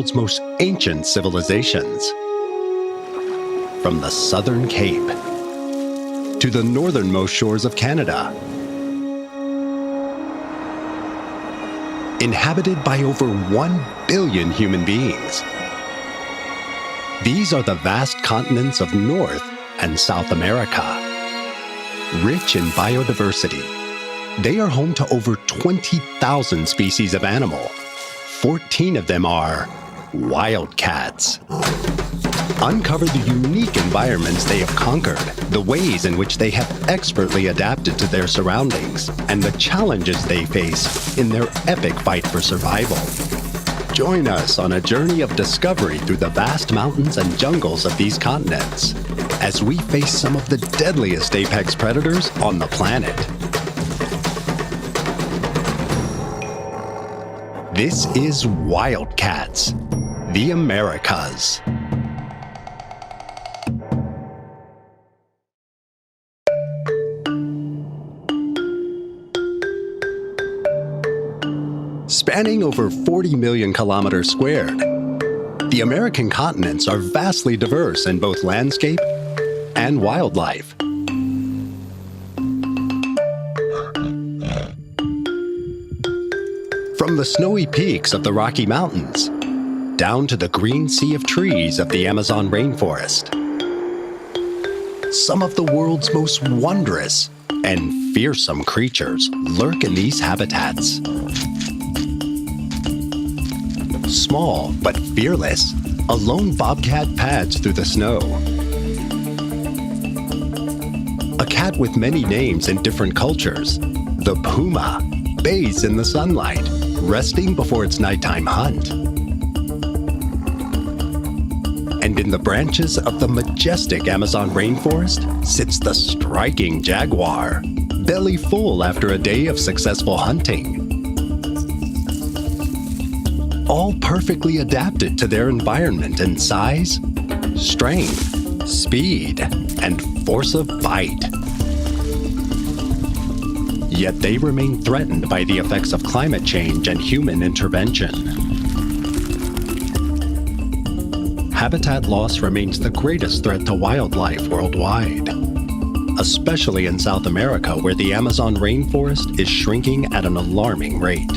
world's most ancient civilizations. From the southern Cape to the northernmost shores of Canada. Inhabited by over 1 billion human beings. These are the vast continents of North and South America. Rich in biodiversity, they are home to over 20,000 species of animal. 14 of them are wildcats. Uncover the unique environments they have conquered, the ways in which they have expertly adapted to their surroundings, and the challenges they face in their epic fight for survival. Join us on a journey of discovery through the vast mountains and jungles of these continents, as we face some of the deadliest apex predators on the planet. This is Wildcats, the Americas. Spanning over 40 million kilometers squared, the American continents are vastly diverse in both landscape and wildlife. From the snowy peaks of the Rocky Mountains, down to the green sea of trees of the Amazon rainforest, some of the world's most wondrous and fearsome creatures lurk in these habitats. Small but fearless, a lone bobcat pads through the snow. A cat with many names in different cultures, the puma, bathes in the sunlight, resting before its nighttime hunt. And in the branches of the majestic Amazon rainforest sits the striking jaguar, belly full after a day of successful hunting. All perfectly adapted to their environment in size, strength, speed, and force of bite. Yet they remain threatened by the effects of climate change and human intervention. Habitat loss remains the greatest threat to wildlife worldwide, especially in South America, where the Amazon rainforest is shrinking at an alarming rate.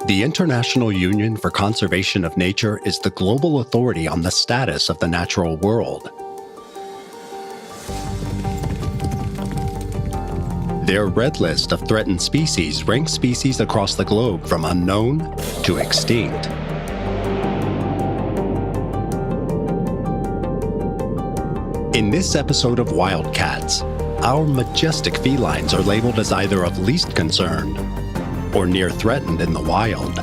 The International Union for Conservation of Nature is the global authority on the status of the natural world. Their red list of threatened species ranks species across the globe from unknown to extinct. In this episode of Wildcats, our majestic felines are labeled as either of least concern or near threatened in the wild.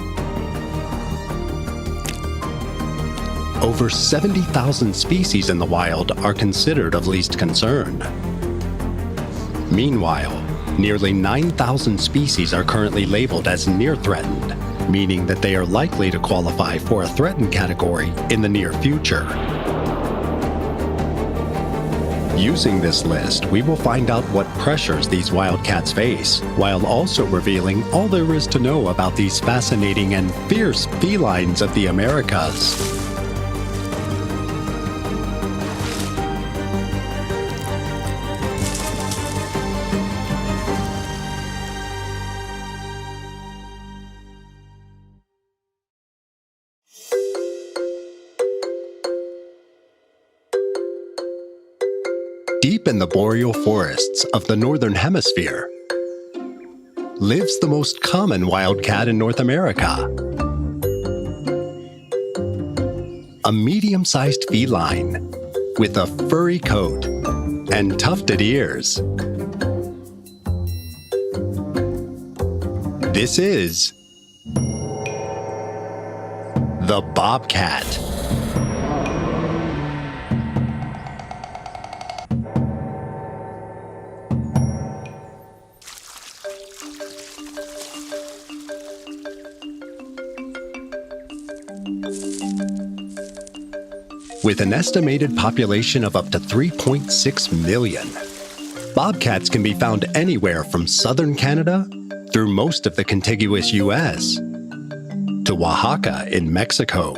Over 70,000 species in the wild are considered of least concern. Meanwhile, nearly 9,000 species are currently labeled as near threatened, meaning that they are likely to qualify for a threatened category in the near future. Using this list, we will find out what pressures these wildcats face, while also revealing all there is to know about these fascinating and fierce felines of the Americas. Deep in the boreal forests of the Northern Hemisphere lives the most common wildcat in North America. A medium-sized feline with a furry coat and tufted ears. This is the bobcat. With an estimated population of up to 3.6 million, bobcats can be found anywhere from southern Canada through most of the contiguous U.S. to Oaxaca in Mexico.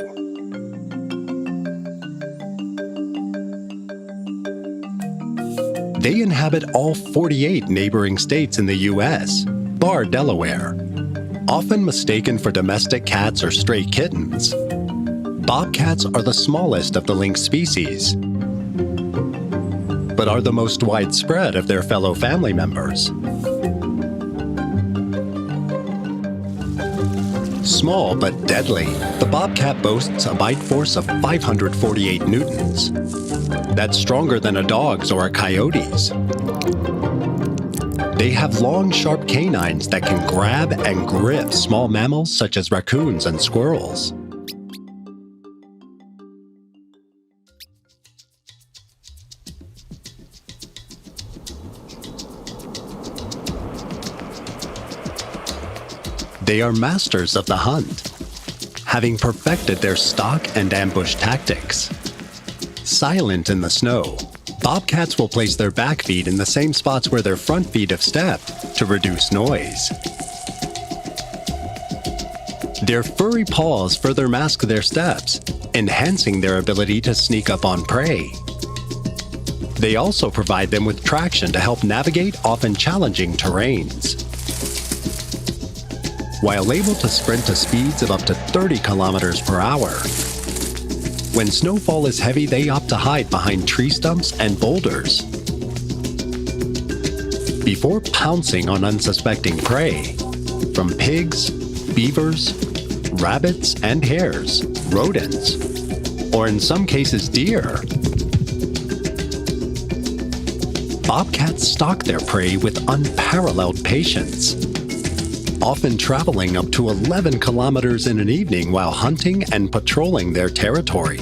They inhabit all 48 neighboring states in the U.S., bar Delaware. Often mistaken for domestic cats or stray kittens, bobcats are the smallest of the lynx species, but are the most widespread of their fellow family members. Small but deadly, the bobcat boasts a bite force of 548 newtons. That's stronger than a dog's or a coyote's. They have long, sharp canines that can grab and grip small mammals such as raccoons and squirrels. They are masters of the hunt, having perfected their stalk and ambush tactics. Silent in the snow, bobcats will place their back feet in the same spots where their front feet have stepped to reduce noise. Their furry paws further mask their steps, enhancing their ability to sneak up on prey. They also provide them with traction to help navigate often challenging terrains. While able to sprint to speeds of up to 30 kilometers per hour, when snowfall is heavy, they opt to hide behind tree stumps and boulders. Before pouncing on unsuspecting prey, from pigs, beavers, rabbits and hares, rodents, or in some cases deer, bobcats stalk their prey with unparalleled patience, often traveling up to 11 kilometers in an evening while hunting and patrolling their territory.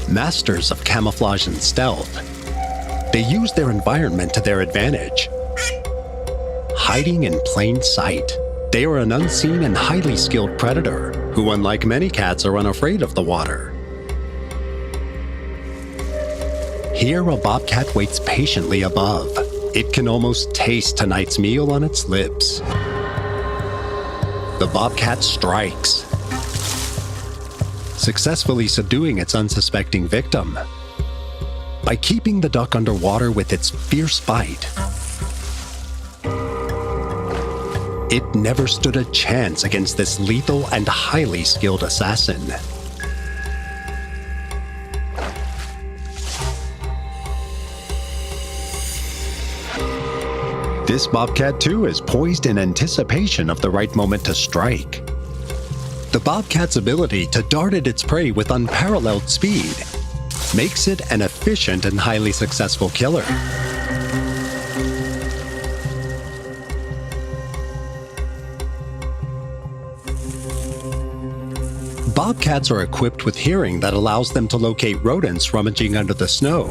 Masters of camouflage and stealth, they use their environment to their advantage. Hiding in plain sight, they are an unseen and highly skilled predator who, unlike many cats, are unafraid of the water. Here, a bobcat waits patiently above. It can almost taste tonight's meal on its lips. The bobcat strikes, successfully subduing its unsuspecting victim. By keeping the duck underwater with its fierce bite, it never stood a chance against this lethal and highly skilled assassin. This bobcat too is poised in anticipation of the right moment to strike. The bobcat's ability to dart at its prey with unparalleled speed makes it an efficient and highly successful killer. Bobcats are equipped with hearing that allows them to locate rodents rummaging under the snow.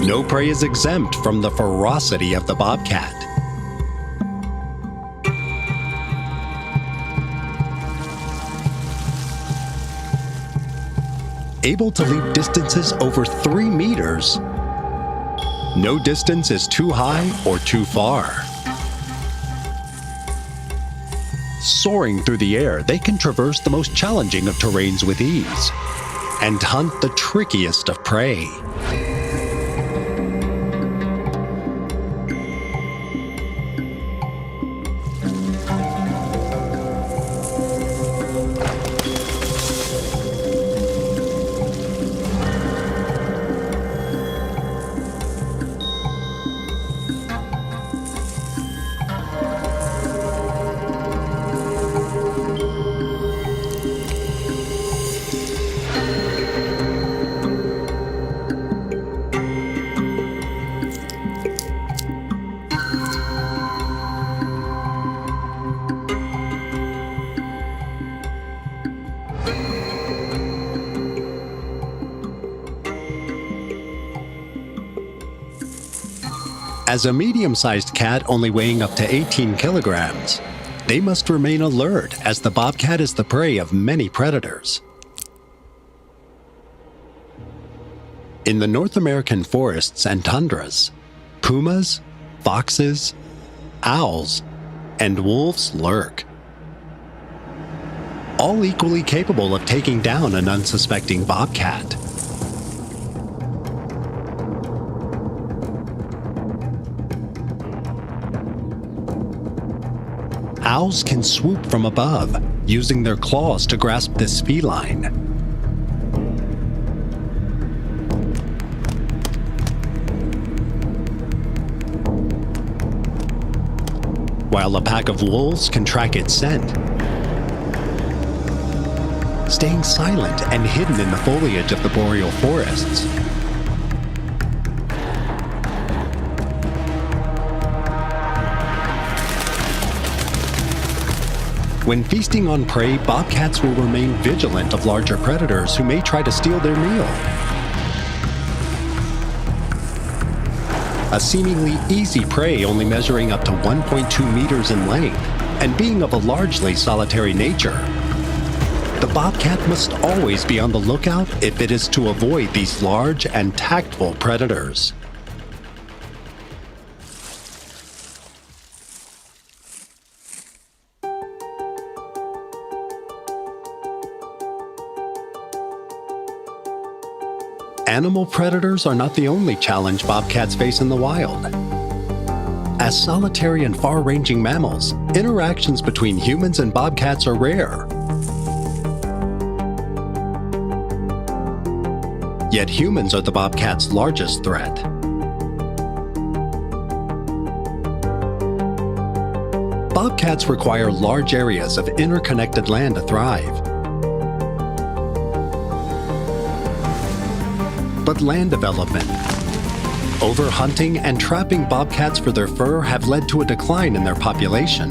No prey is exempt from the ferocity of the bobcat. Able to leap distances over 3 meters, no distance is too high or too far. Soaring through the air, they can traverse the most challenging of terrains with ease and hunt the trickiest of prey. As a medium-sized cat only weighing up to 18 kilograms, they must remain alert as the bobcat is the prey of many predators. In the North American forests and tundras, pumas, foxes, owls, and wolves lurk, all equally capable of taking down an unsuspecting bobcat. Owls can swoop from above, using their claws to grasp this feline. While a pack of wolves can track its scent, staying silent and hidden in the foliage of the boreal forests. When feasting on prey, bobcats will remain vigilant of larger predators who may try to steal their meal. A seemingly easy prey only measuring up to 1.2 meters in length and being of a largely solitary nature, the bobcat must always be on the lookout if it is to avoid these large and tactful predators. Animal predators are not the only challenge bobcats face in the wild. As solitary and far-ranging mammals, interactions between humans and bobcats are rare. Yet humans are the bobcat's largest threat. Bobcats require large areas of interconnected land to thrive. But land development, overhunting, and trapping bobcats for their fur have led to a decline in their population.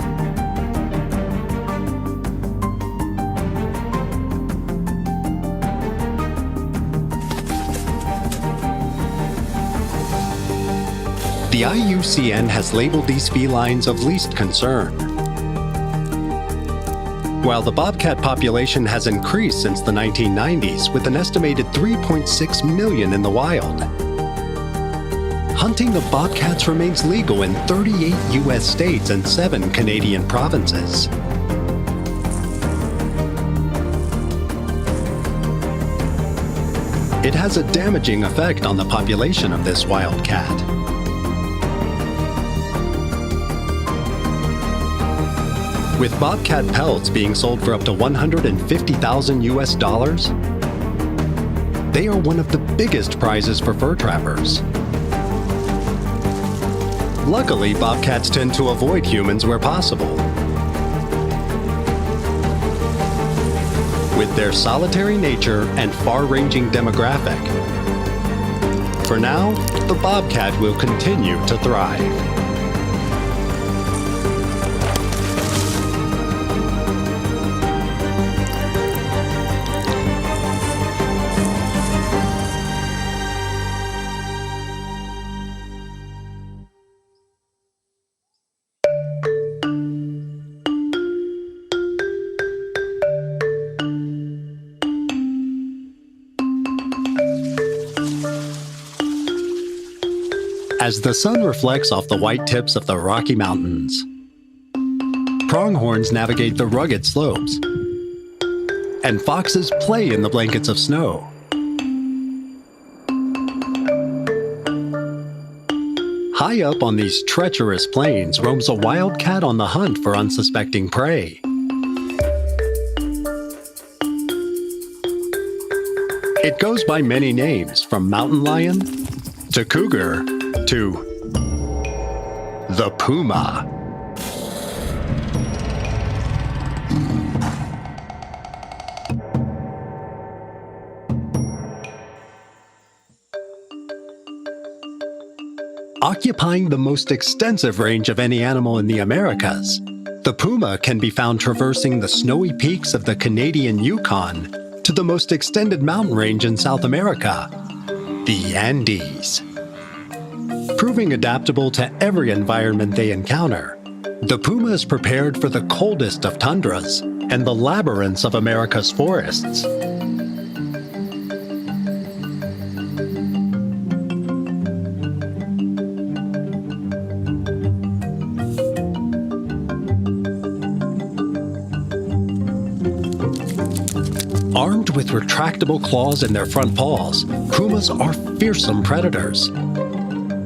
The IUCN has labeled these felines of least concern. While the bobcat population has increased since the 1990s with an estimated 3.6 million in the wild, hunting of bobcats remains legal in 38 U.S. states and 7 Canadian provinces. It has a damaging effect on the population of this wild cat. With bobcat pelts being sold for up to $150,000 US, they are one of the biggest prizes for fur trappers. Luckily, bobcats tend to avoid humans where possible. With their solitary nature and far-ranging demographic, for now, the bobcat will continue to thrive. As the sun reflects off the white tips of the Rocky Mountains, pronghorns navigate the rugged slopes, and foxes play in the blankets of snow. High up on these treacherous plains roams a wildcat on the hunt for unsuspecting prey. It goes by many names, from mountain lion to cougar to the puma. Occupying the most extensive range of any animal in the Americas, the puma can be found traversing the snowy peaks of the Canadian Yukon to the most extended mountain range in South America, the Andes. proving adaptable to every environment they encounter. The puma is prepared for the coldest of tundras and the labyrinths of America's forests. Armed with retractable claws in their front paws, pumas are fearsome predators.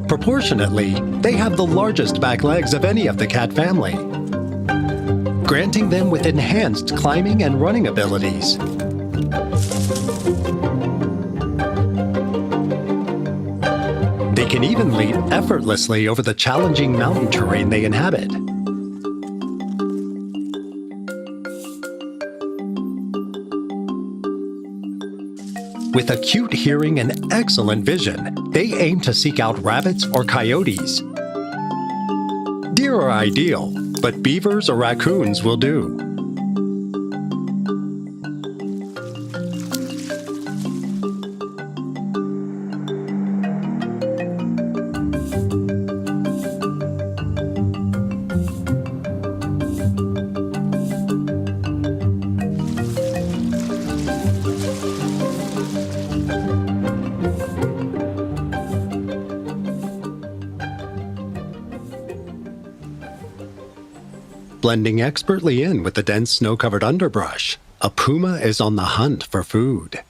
Proportionately, they have the largest back legs of any of the cat family, granting them with enhanced climbing and running abilities. They can even leap effortlessly over the challenging mountain terrain they inhabit. With acute hearing and excellent vision, they aim to seek out rabbits or coyotes. Deer are ideal, but beavers or raccoons will do. Blending expertly in with the dense snow-covered underbrush, a puma is on the hunt for food.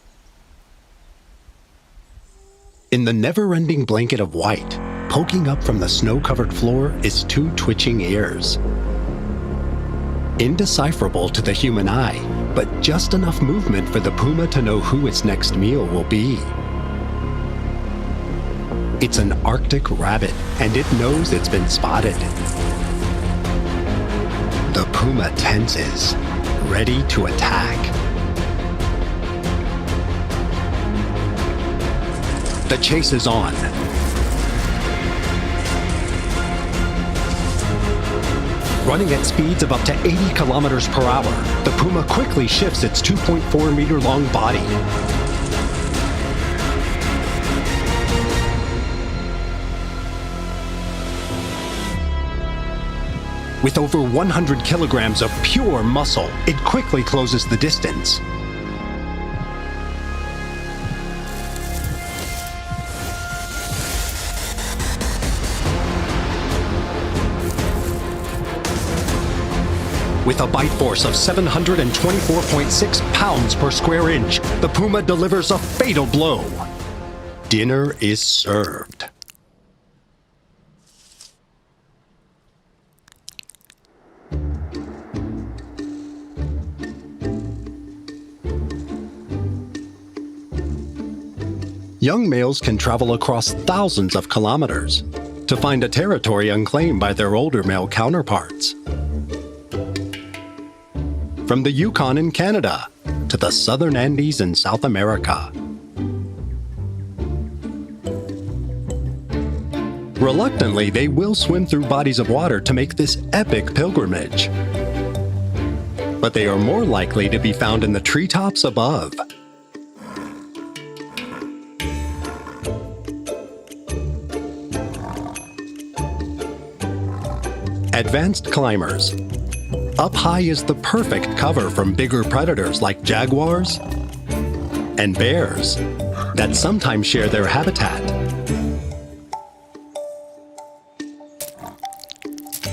In the never-ending blanket of white, poking up from the snow-covered floor is two twitching ears. Indecipherable to the human eye, but just enough movement for the puma to know who its next meal will be. It's an Arctic rabbit, and it knows it's been spotted. The puma tenses, ready to attack. The chase is on. Running at speeds of up to 80 kilometers per hour, the puma quickly shifts its 2.4-meter-long body. With over 100 kilograms of pure muscle, it quickly closes the distance. With a bite force of 724.6 pounds per square inch, the puma delivers a fatal blow. Dinner is served. Young males can travel across thousands of kilometers to find a territory unclaimed by their older male counterparts. From the Yukon in Canada to the southern Andes in South America. Reluctantly, they will swim through bodies of water to make this epic pilgrimage. But they are more likely to be found in the treetops above. Advanced climbers. Up high is the perfect cover from bigger predators like jaguars and bears that sometimes share their habitat.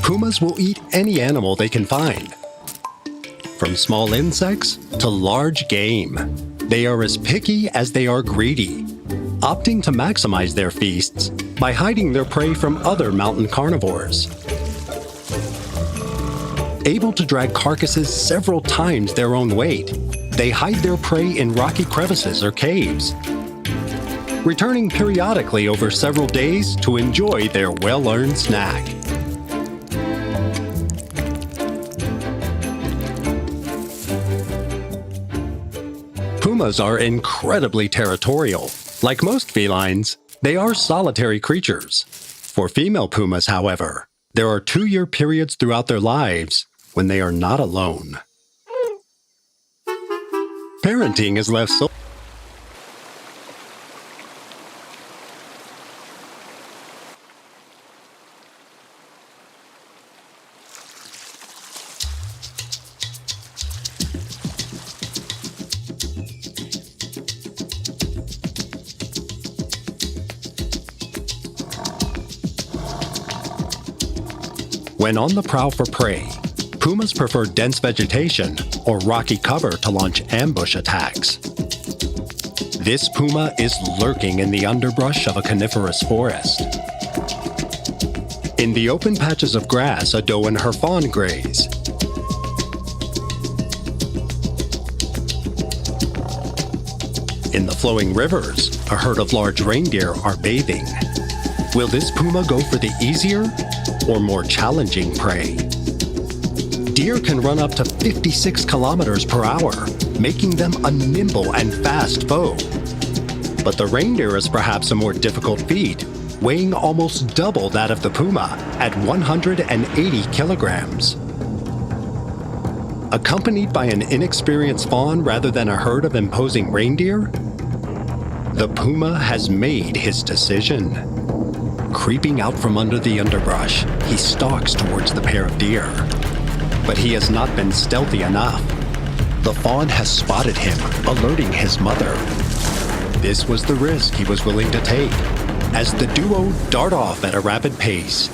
Pumas will eat any animal they can find, from small insects to large game. They are as picky as they are greedy, opting to maximize their feasts by hiding their prey from other mountain carnivores. Able to drag carcasses several times their own weight, they hide their prey in rocky crevices or caves, returning periodically over several days to enjoy their well-earned snack. Pumas are incredibly territorial. Like most felines, they are solitary creatures. For female pumas, however, there are 2-year periods throughout their lives when they are not alone. Parenting is left so When on the prowl for prey, pumas prefer dense vegetation or rocky cover to launch ambush attacks. This puma is lurking in the underbrush of a coniferous forest. In the open patches of grass, a doe and her fawn graze. In the flowing rivers, a herd of large reindeer are bathing. Will this puma go for the easier or more challenging prey? Deer can run up to 56 kilometers per hour, making them a nimble and fast foe. But the reindeer is perhaps a more difficult feat, weighing almost double that of the puma at 180 kilograms. Accompanied by an inexperienced fawn rather than a herd of imposing reindeer, the puma has made his decision. Creeping out from under the underbrush, he stalks towards the pair of deer. But he has not been stealthy enough. The fawn has spotted him, alerting his mother. This was the risk he was willing to take, as the duo dart off at a rapid pace.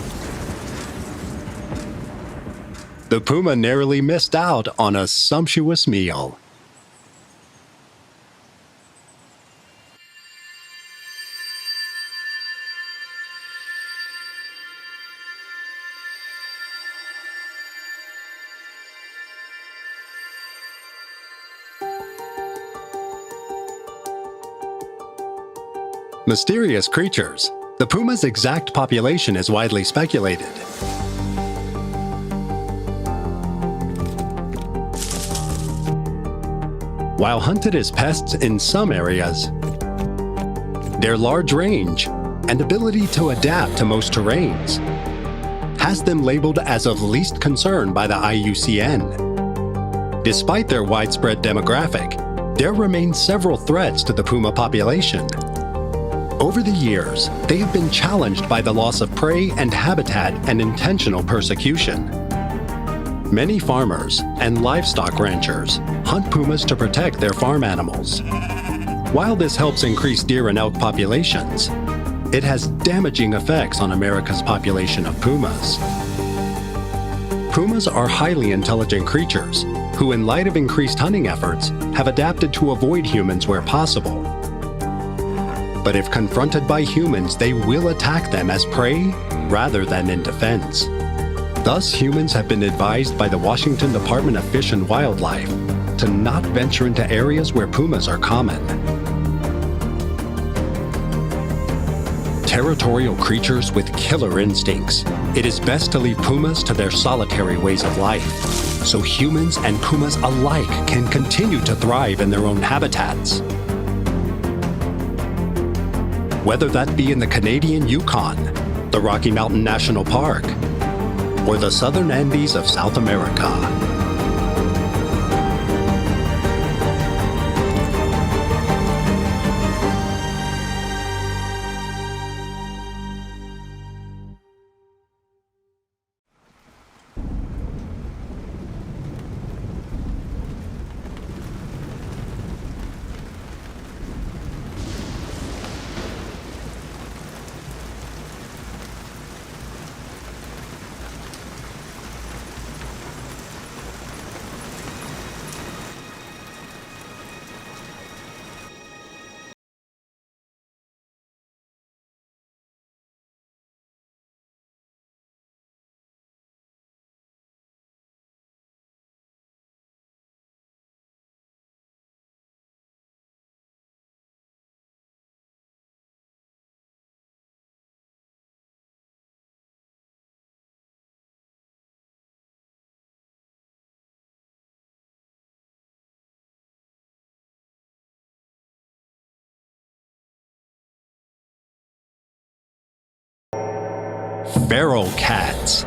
The puma narrowly missed out on a sumptuous meal. Mysterious creatures. The puma's exact population is widely speculated. While hunted as pests in some areas, their large range and ability to adapt to most terrains has them labeled as of least concern by the IUCN. Despite their widespread demographic, there remain several threats to the puma population. Over the years, they have been challenged by the loss of prey and habitat and intentional persecution. Many farmers and livestock ranchers hunt pumas to protect their farm animals. While this helps increase deer and elk populations, it has damaging effects on America's population of pumas. Pumas are highly intelligent creatures who, in light of increased hunting efforts, have adapted to avoid humans where possible. But if confronted by humans, they will attack them as prey rather than in defense. Thus, humans have been advised by the Washington Department of Fish and Wildlife to not venture into areas where pumas are common. Territorial creatures with killer instincts, it is best to leave pumas to their solitary ways of life, so humans and pumas alike can continue to thrive in their own habitats. Whether that be in the Canadian Yukon, the Rocky Mountain National Park, or the southern Andes of South America. Feral cats.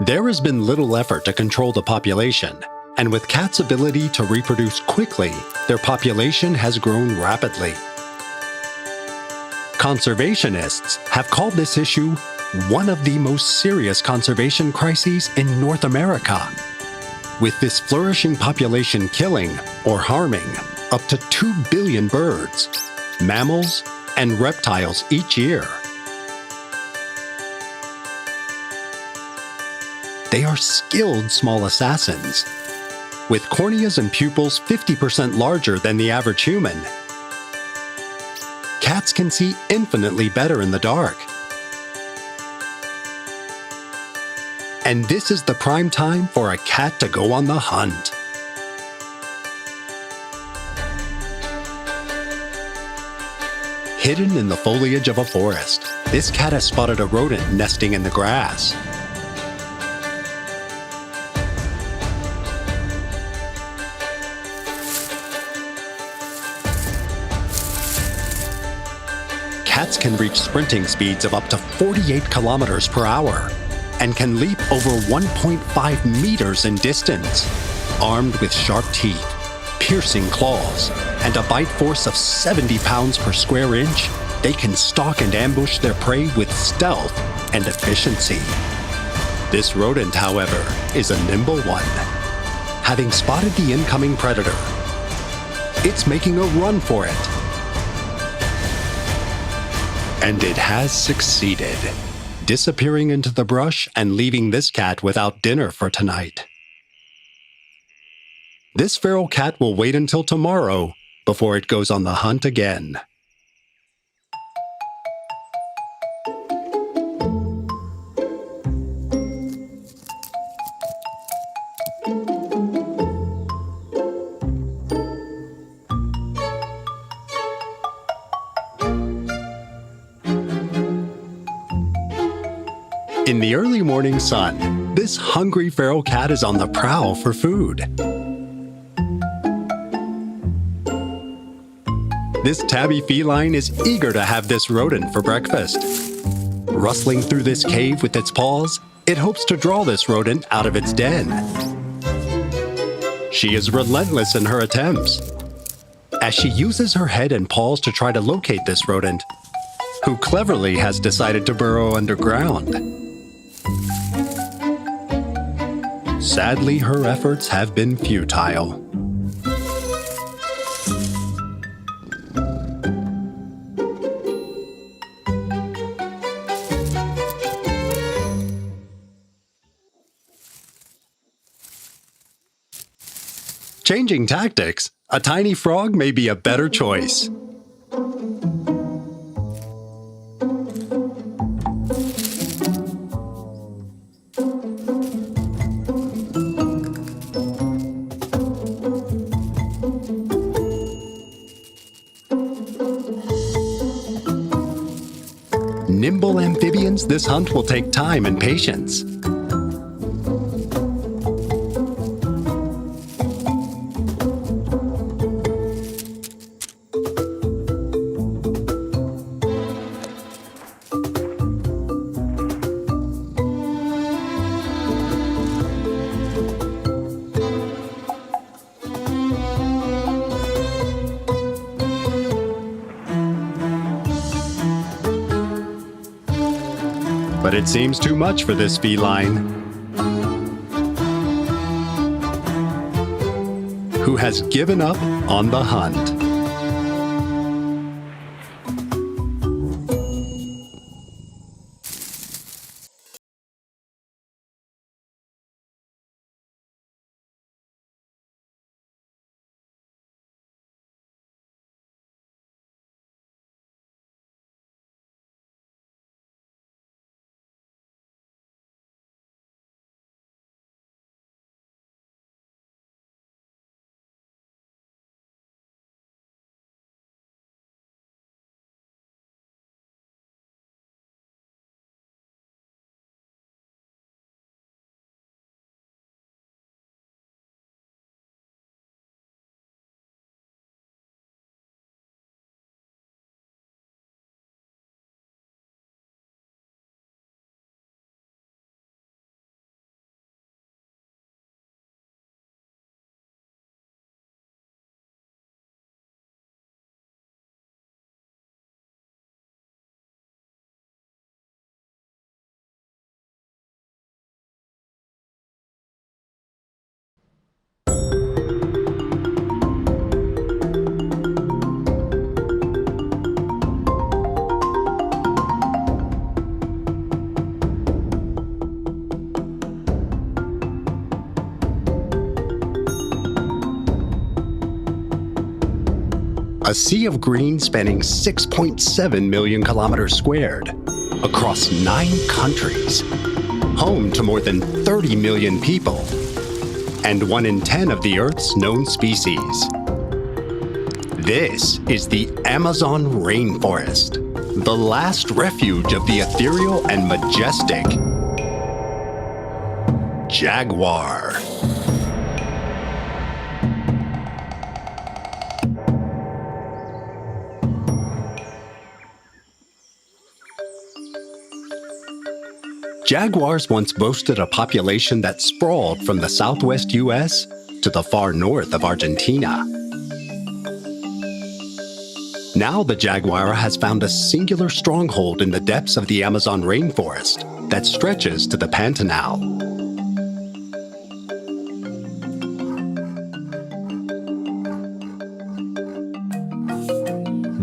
There has been little effort to control the population, and with cats' ability to reproduce quickly, their population has grown rapidly. Conservationists have called this issue one of the most serious conservation crises in North America, with this flourishing population killing or harming up to 2 billion birds, mammals, and reptiles each year. They are skilled small assassins, with corneas and pupils 50% larger than the average human. Cats can see infinitely better in the dark. And this is the prime time for a cat to go on the hunt. Hidden in the foliage of a forest, this cat has spotted a rodent nesting in the grass. Cats can reach sprinting speeds of up to 48 kilometers per hour and can leap over 1.5 meters in distance. Armed with sharp teeth, piercing claws, and a bite force of 70 pounds per square inch, they can stalk and ambush their prey with stealth and efficiency. This rodent, however, is a nimble one. Having spotted the incoming predator, it's making a run for it. And it has succeeded, disappearing into the brush and leaving this cat without dinner for tonight. This feral cat will wait until tomorrow before it goes on the hunt again. In the early morning sun, this hungry feral cat is on the prowl for food. This tabby feline is eager to have this rodent for breakfast. Rustling through this cave with its paws, it hopes to draw this rodent out of its den. She is relentless in her attempts, as she uses her head and paws to try to locate this rodent, who cleverly has decided to burrow underground. Sadly, her efforts have been futile. Changing tactics, a tiny frog may be a better choice. Nimble amphibians, this hunt will take time and patience. But it seems too much for this feline, who has given up on the hunt. A sea of green spanning 6.7 million kilometers squared, across 9 countries, home to more than 30 million people, and 1 in 10 of the Earth's known species. This is the Amazon rainforest, the last refuge of the ethereal and majestic jaguar. Jaguars once boasted a population that sprawled from the southwest US to the far north of Argentina. Now the jaguar has found a singular stronghold in the depths of the Amazon rainforest that stretches to the Pantanal.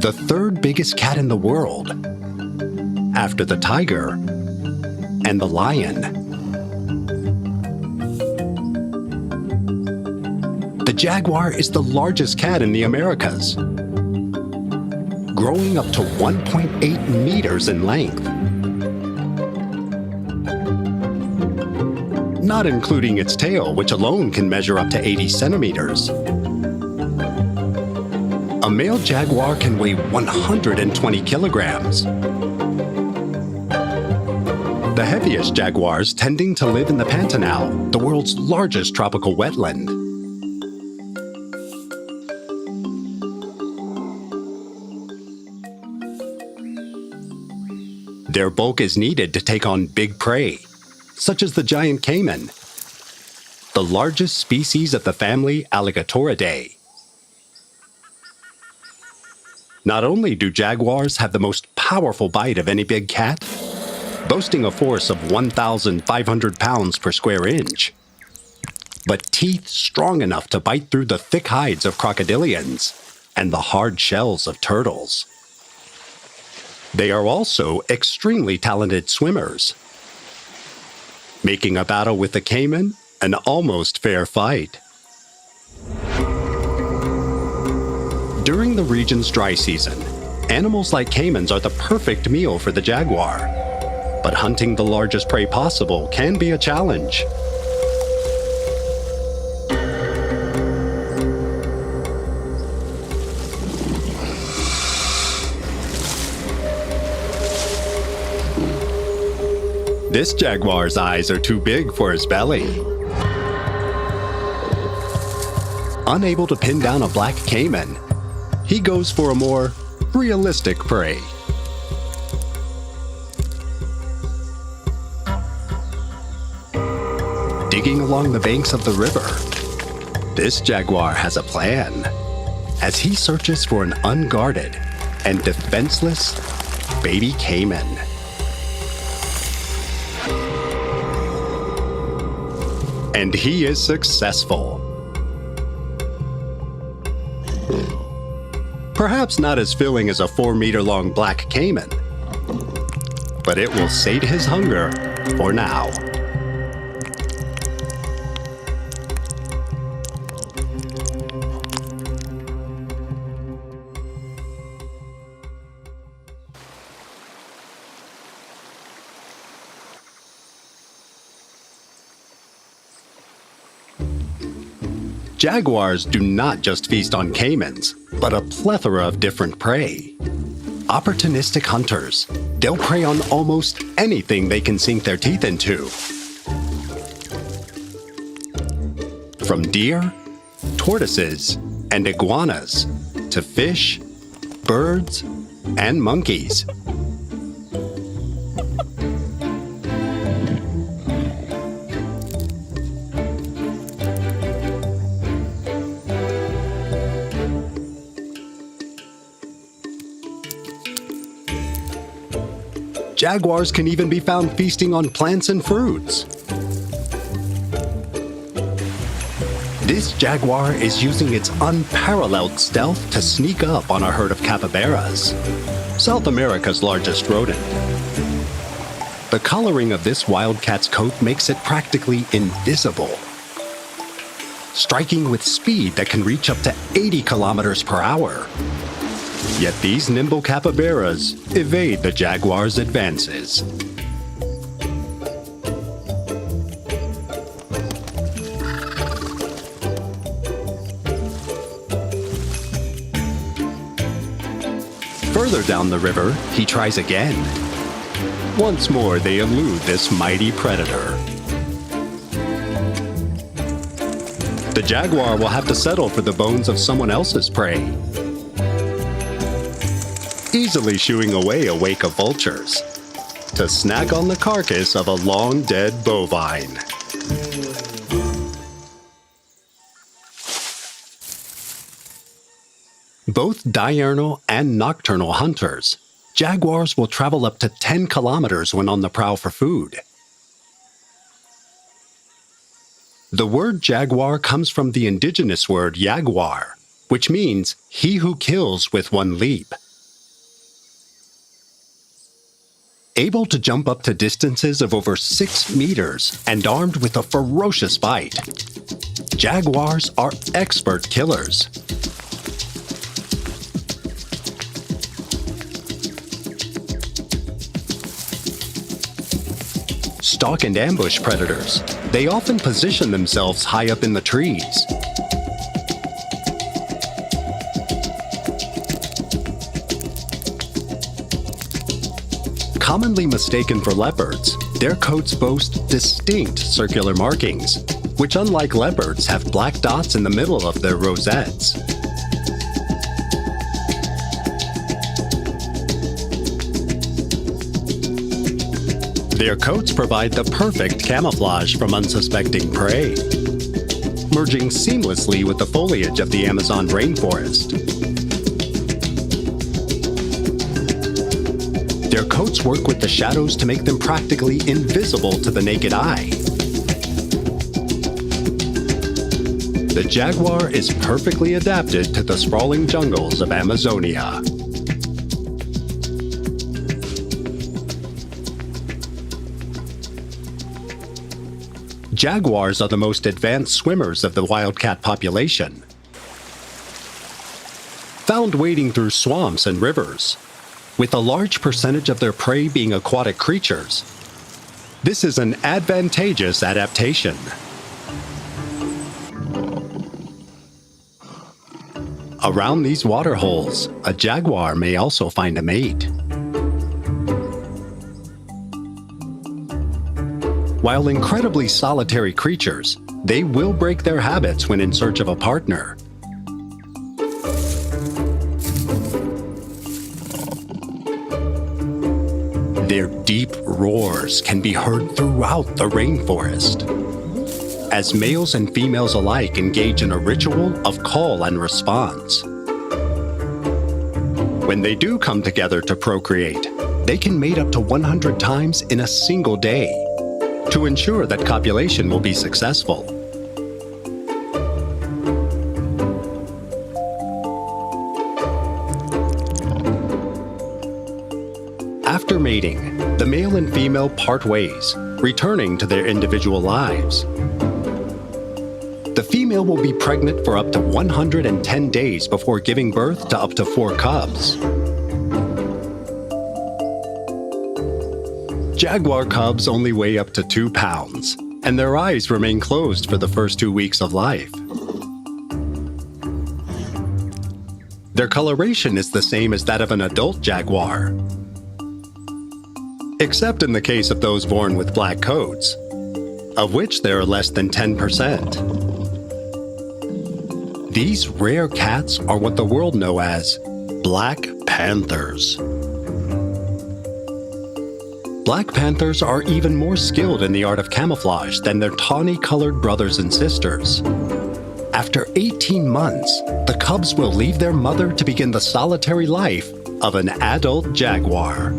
The third biggest cat in the world, after the tiger and the lion. The jaguar is the largest cat in the Americas, growing up to 1.8 meters in length, not including its tail, which alone can measure up to 80 centimeters. A male jaguar can weigh 120 kilograms. The heaviest jaguars tending to live in the Pantanal, the world's largest tropical wetland. Their bulk is needed to take on big prey, such as the giant caiman, the largest species of the family Alligatoridae. Not only do jaguars have the most powerful bite of any big cat, boasting a force of 1,500 pounds per square inch, but teeth strong enough to bite through the thick hides of crocodilians and the hard shells of turtles. They are also extremely talented swimmers, making a battle with the caiman an almost fair fight. During the region's dry season, animals like caimans are the perfect meal for the jaguar. But hunting the largest prey possible can be a challenge. This jaguar's eyes are too big for his belly. Unable to pin down a black caiman, he goes for a more realistic prey. Digging along the banks of the river, this jaguar has a plan as he searches for an unguarded and defenseless baby caiman. And he is successful. Perhaps not as filling as a 4-meter-long black caiman, but it will sate his hunger for now. Jaguars do not just feast on caimans, but a plethora of different prey. Opportunistic hunters, they'll prey on almost anything they can sink their teeth into. From deer, tortoises, and iguanas, to fish, birds, and monkeys. Jaguars can even be found feasting on plants and fruits. This jaguar is using its unparalleled stealth to sneak up on a herd of capybaras, South America's largest rodent. The coloring of this wildcat's coat makes it practically invisible, striking with speed that can reach up to 80 kilometers per hour. Yet these nimble capybaras evade the jaguar's advances. Further down the river, he tries again. Once more, they elude this mighty predator. The jaguar will have to settle for the bones of someone else's prey, easily shooing away a wake of vultures to snack on the carcass of a long-dead bovine. Both diurnal and nocturnal hunters, jaguars will travel up to 10 kilometers when on the prowl for food. The word jaguar comes from the indigenous word jaguar, which means he who kills with one leap. Able to jump up to distances of over 6 meters and armed with a ferocious bite, jaguars are expert killers. Stalk and ambush predators, they often position themselves high up in the trees. Commonly mistaken for leopards, their coats boast distinct circular markings, which unlike leopards have black dots in the middle of their rosettes. Their coats provide the perfect camouflage from unsuspecting prey, merging seamlessly with the foliage of the Amazon rainforest. Their coats work with the shadows to make them practically invisible to the naked eye. The jaguar is perfectly adapted to the sprawling jungles of Amazonia. Jaguars are the most advanced swimmers of the wildcat population. Found wading through swamps and rivers, with a large percentage of their prey being aquatic creatures, this is an advantageous adaptation. Around these water holes, a jaguar may also find a mate. While incredibly solitary creatures, they will break their habits when in search of a partner. Their deep roars can be heard throughout the rainforest, as males and females alike engage in a ritual of call and response. When they do come together to procreate, they can mate up to 100 times in a single day, to ensure that copulation will be successful. After mating, the male and female part ways, returning to their individual lives. The female will be pregnant for up to 110 days before giving birth to up to 4 cubs. Jaguar cubs only weigh up to 2 pounds, and their eyes remain closed for the first 2 weeks of life. Their coloration is the same as that of an adult jaguar, except in the case of those born with black coats, of which there are less than 10%. These rare cats are what the world knows as black panthers. Black panthers are even more skilled in the art of camouflage than their tawny-colored brothers and sisters. After 18 months, the cubs will leave their mother to begin the solitary life of an adult jaguar.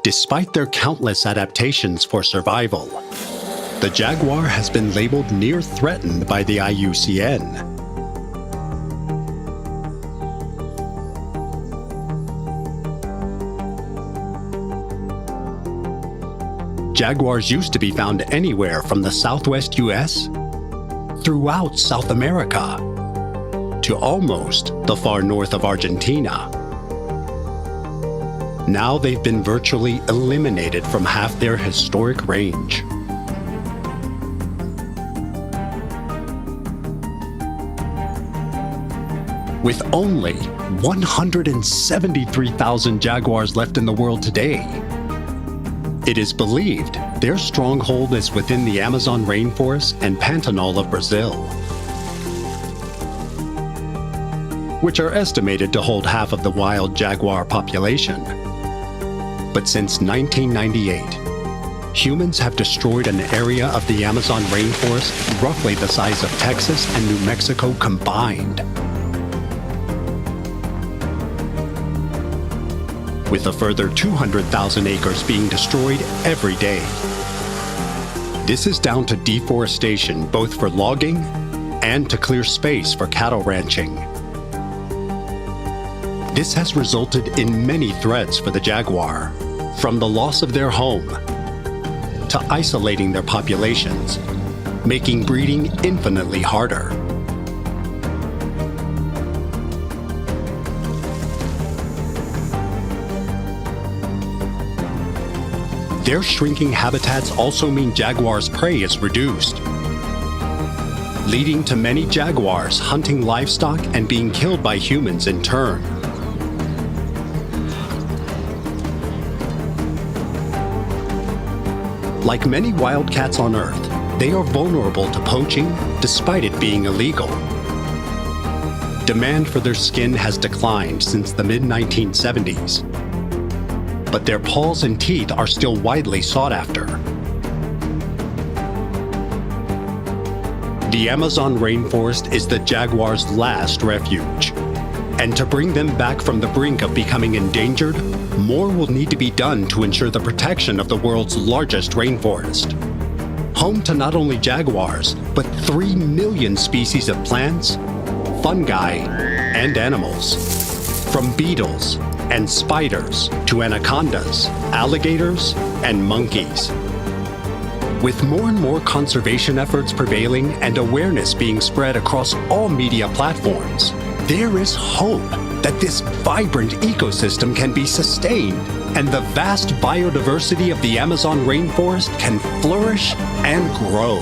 Despite their countless adaptations for survival, the jaguar has been labeled near threatened by the IUCN. Jaguars used to be found anywhere from the southwest US, throughout South America, to almost the far north of Argentina. Now they've been virtually eliminated from half their historic range. With only 173,000 jaguars left in the world today, it is believed their stronghold is within the Amazon rainforest and Pantanal of Brazil, which are estimated to hold half of the wild jaguar population. But since 1998, humans have destroyed an area of the Amazon rainforest roughly the size of Texas and New Mexico combined, with a further 200,000 acres being destroyed every day. This is down to deforestation both for logging and to clear space for cattle ranching. This has resulted in many threats for the jaguar, from the loss of their home to isolating their populations, making breeding infinitely harder. Their shrinking habitats also mean jaguars' prey is reduced, leading to many jaguars hunting livestock and being killed by humans in turn. Like many wildcats on Earth, they are vulnerable to poaching despite it being illegal. Demand for their skin has declined since the mid-1970s, but their paws and teeth are still widely sought after. The Amazon rainforest is the jaguar's last refuge, and to bring them back from the brink of becoming endangered, more will need to be done to ensure the protection of the world's largest rainforest, home to not only jaguars, but 3 million species of plants, fungi, and animals, from beetles and spiders to anacondas, alligators, and monkeys. With more and more conservation efforts prevailing and awareness being spread across all media platforms, there is hope that this vibrant ecosystem can be sustained and the vast biodiversity of the Amazon rainforest can flourish and grow.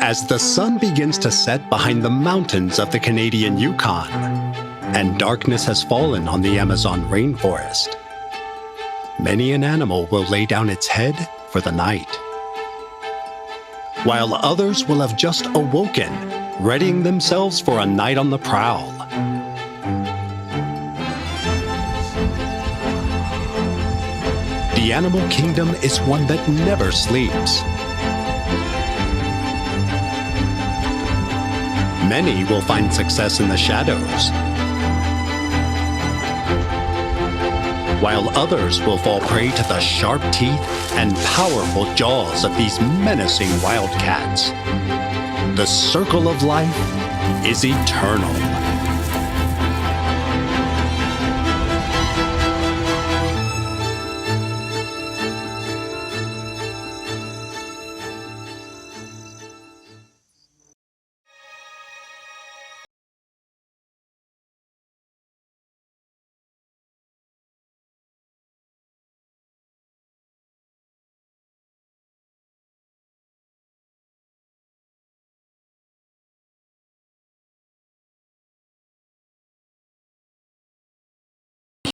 As the sun begins to set behind the mountains of the Canadian Yukon, and darkness has fallen on the Amazon rainforest, many an animal will lay down its head for the night, while others will have just awoken, readying themselves for a night on the prowl. The animal kingdom is one that never sleeps. Many will find success in the shadows, while others will fall prey to the sharp teeth and powerful jaws of these menacing wildcats. The circle of life is eternal.